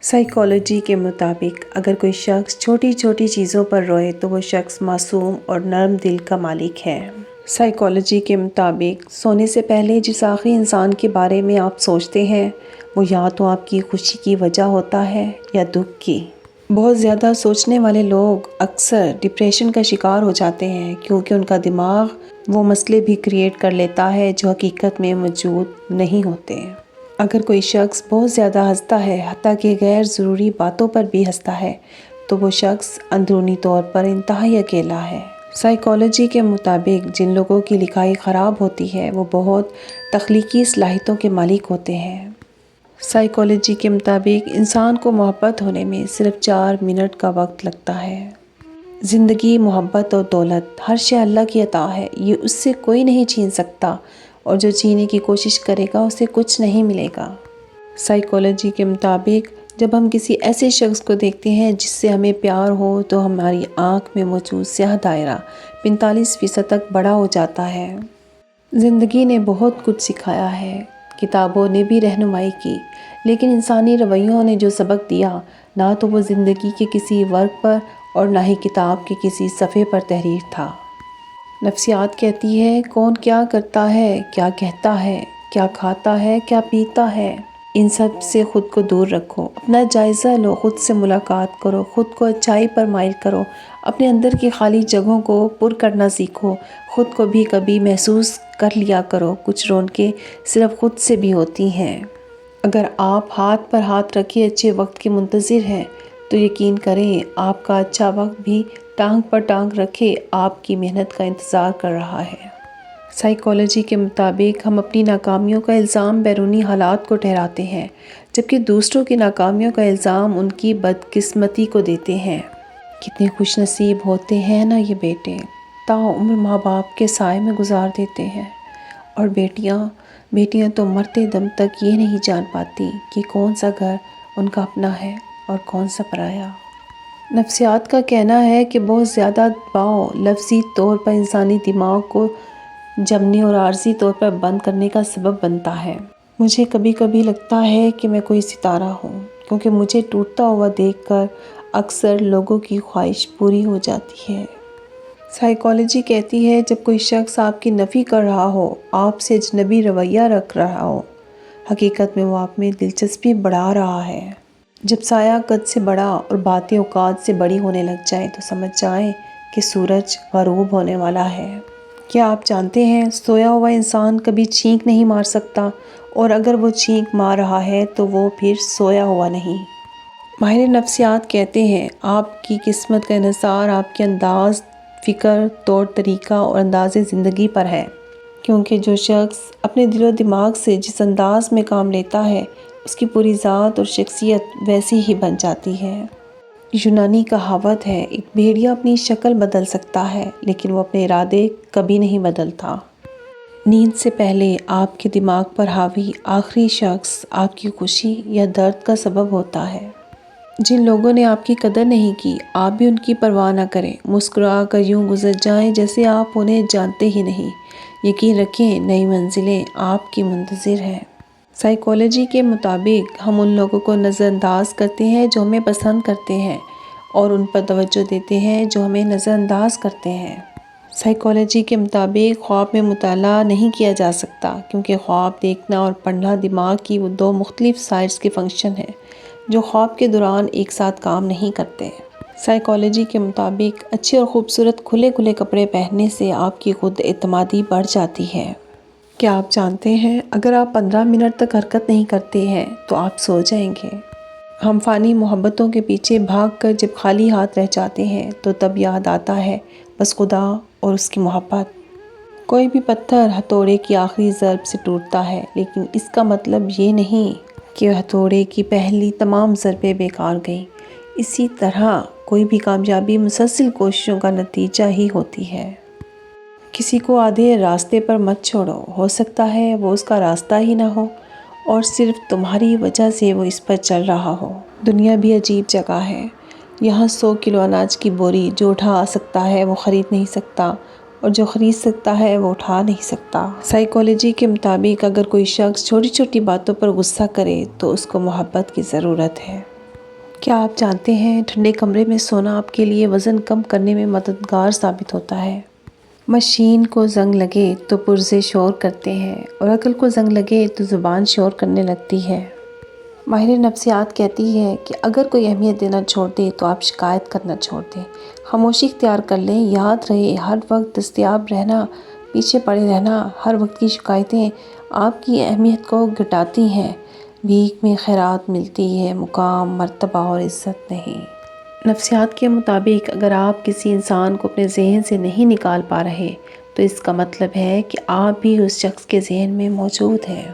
Psychology کے مطابق اگر کوئی شخص چھوٹی چھوٹی چیزوں پر روئے تو وہ شخص معصوم اور نرم دل کا مالک ہے۔ سائیکالوجی کے مطابق سونے سے پہلے جس آخری انسان کے بارے میں آپ سوچتے ہیں وہ یا تو آپ کی خوشی کی وجہ ہوتا ہے یا دکھ کی۔ بہت زیادہ سوچنے والے لوگ اکثر ڈپریشن کا شکار ہو جاتے ہیں کیونکہ ان کا دماغ وہ مسئلے بھی کریٹ کر لیتا ہے جو حقیقت میں موجود نہیں ہوتے۔ اگر کوئی شخص بہت زیادہ ہنستا ہے حتیٰ کہ غیر ضروری باتوں پر بھی ہنستا ہے تو وہ شخص اندرونی طور پر انتہائی اکیلا ہے۔ سائیکالوجی کے مطابق جن لوگوں کی لکھائی خراب ہوتی ہے وہ بہت تخلیقی صلاحیتوں کے مالک ہوتے ہیں۔ سائیکالوجی کے مطابق انسان کو محبت ہونے میں صرف 4 منٹ کا وقت لگتا ہے۔ زندگی، محبت اور دولت ہر شے اللہ کی عطا ہے، یہ اس سے کوئی نہیں چھین سکتا اور جو چھیننے کی کوشش کرے گا اسے کچھ نہیں ملے گا۔ سائیکالوجی کے مطابق جب ہم کسی ایسے شخص کو دیکھتے ہیں جس سے ہمیں پیار ہو تو ہماری آنکھ میں موجود سیاہ دائرہ 45% تک بڑا ہو جاتا ہے۔ زندگی نے بہت کچھ سکھایا ہے، کتابوں نے بھی رہنمائی کی، لیکن انسانی رویوں نے جو سبق دیا نہ تو وہ زندگی کے کسی ورق پر اور نہ ہی کتاب کے کسی صفحے پر تحریر تھا۔ نفسیات کہتی ہے کون کیا کرتا ہے، کیا کہتا ہے، کیا کھاتا ہے، کیا پیتا ہے، ان سب سے خود کو دور رکھو، اپنا جائزہ لو، خود سے ملاقات کرو، خود کو اچھائی پر مائل کرو، اپنے اندر کی خالی جگہوں کو پر کرنا سیکھو، خود کو بھی کبھی محسوس کر لیا کرو، کچھ رونقیں صرف خود سے بھی ہوتی ہیں۔ اگر آپ ہاتھ پر ہاتھ رکھے اچھے وقت کے منتظر ہیں تو یقین کریں آپ کا اچھا وقت بھی ٹانگ پر ٹانگ رکھے آپ کی محنت کا انتظار کر رہا ہے۔ سائیکالوجی کے مطابق ہم اپنی ناکامیوں کا الزام بیرونی حالات کو ٹھہراتے ہیں جبکہ دوسروں کی ناکامیوں کا الزام ان کی بدقسمتی کو دیتے ہیں۔ کتنے خوش نصیب ہوتے ہیں نا یہ بیٹے، تاعمر ماں باپ کے سائے میں گزار دیتے ہیں، اور بیٹیاں تو مرتے دم تک یہ نہیں جان پاتی کہ کون سا گھر ان کا اپنا ہے اور کون سا پرایا۔ نفسیات کا کہنا ہے کہ بہت زیادہ دباؤ لفظی طور پر انسانی دماغ کو جمنے اور عارضی طور پر بند کرنے کا سبب بنتا ہے۔ مجھے کبھی کبھی لگتا ہے کہ میں کوئی ستارہ ہوں کیونکہ مجھے ٹوٹتا ہوا دیکھ کر اکثر لوگوں کی خواہش پوری ہو جاتی ہے۔ سائیکالوجی کہتی ہے جب کوئی شخص آپ کی نفی کر رہا ہو، آپ سے اجنبی رویہ رکھ رہا ہو، حقیقت میں وہ آپ میں دلچسپی بڑھا رہا ہے۔ جب سایہ قد سے بڑا اور باتیں اوقات سے بڑی ہونے لگ جائیں تو سمجھ جائیں کہ سورج غروب ہونے والا ہے۔ کیا آپ جانتے ہیں سویا ہوا انسان کبھی چھینک نہیں مار سکتا، اور اگر وہ چھینک مار رہا ہے تو وہ پھر سویا ہوا نہیں۔ ماہر نفسیات کہتے ہیں آپ کی قسمت کا انحصار آپ کے انداز فکر، طور طریقہ اور انداز زندگی پر ہے، کیونکہ جو شخص اپنے دل و دماغ سے جس انداز میں کام لیتا ہے اس کی پوری ذات اور شخصیت ویسی ہی بن جاتی ہے۔ یونانی کہاوت ہے ایک بھیڑیا اپنی شکل بدل سکتا ہے لیکن وہ اپنے ارادے کبھی نہیں بدلتا۔ نیند سے پہلے آپ کے دماغ پر حاوی آخری شخص آپ کی خوشی یا درد کا سبب ہوتا ہے۔ جن لوگوں نے آپ کی قدر نہیں کی آپ بھی ان کی پرواہ نہ کریں، مسکرا کر یوں گزر جائیں جیسے آپ انہیں جانتے ہی نہیں۔ یقین رکھیں نئی منزلیں آپ کی منتظر ہیں۔ سائیکالوجی کے مطابق ہم ان لوگوں کو نظر انداز کرتے ہیں جو ہمیں پسند کرتے ہیں اور ان پر توجہ دیتے ہیں جو ہمیں نظر انداز کرتے ہیں۔ سائیکالوجی کے مطابق خواب میں مطالعہ نہیں کیا جا سکتا کیونکہ خواب دیکھنا اور پڑھنا دماغ کی وہ 2 مختلف سائٹس کے فنکشن ہیں جو خواب کے دوران ایک ساتھ کام نہیں کرتے۔ سائیکالوجی کے مطابق اچھے اور خوبصورت کھلے کپڑے پہننے سے آپ کی خود اعتمادی بڑھ جاتی ہے۔ کیا آپ جانتے ہیں اگر آپ 15 منٹ تک حرکت نہیں کرتے ہیں تو آپ سو جائیں گے۔ ہم فانی محبتوں کے پیچھے بھاگ کر جب خالی ہاتھ رہ جاتے ہیں تو تب یاد آتا ہے بس خدا اور اس کی محبت۔ کوئی بھی پتھر ہتھوڑے کی آخری ضرب سے ٹوٹتا ہے لیکن اس کا مطلب یہ نہیں کہ ہتھوڑے کی پہلی تمام ضربیں بیکار گئیں۔ اسی طرح کوئی بھی کامیابی مسلسل کوششوں کا نتیجہ ہی ہوتی ہے۔ کسی کو آدھے راستے پر مت چھوڑو، ہو سکتا ہے وہ اس کا راستہ ہی نہ ہو اور صرف تمہاری وجہ سے وہ اس پر چل رہا ہو۔ دنیا بھی عجیب جگہ ہے، یہاں 100 کلو اناج کی بوری جو اٹھا سکتا ہے وہ خرید نہیں سکتا اور جو خرید سکتا ہے وہ اٹھا نہیں سکتا۔ سائیکالوجی کے مطابق اگر کوئی شخص چھوٹی چھوٹی باتوں پر غصہ کرے تو اس کو محبت کی ضرورت ہے۔ کیا آپ جانتے ہیں ٹھنڈے کمرے میں سونا آپ کے لیے وزن کم کرنے میں مددگار ثابت ہوتا ہے؟ مشین کو زنگ لگے تو پرزے شور کرتے ہیں اور عقل کو زنگ لگے تو زبان شور کرنے لگتی ہے۔ ماہر نفسیات کہتی ہے کہ اگر کوئی اہمیت دینا چھوڑ دے تو آپ شکایت کرنا چھوڑ دیں، خاموشی اختیار کر لیں۔ یاد رہے، ہر وقت دستیاب رہنا، پیچھے پڑے رہنا، ہر وقت کی شکایتیں آپ کی اہمیت کو گھٹاتی ہیں۔ بھیک میں خیرات ملتی ہے، مقام، مرتبہ اور عزت نہیں۔ نفسیات کے مطابق اگر آپ کسی انسان کو اپنے ذہن سے نہیں نکال پا رہے تو اس کا مطلب ہے کہ آپ بھی اس شخص کے ذہن میں موجود ہیں۔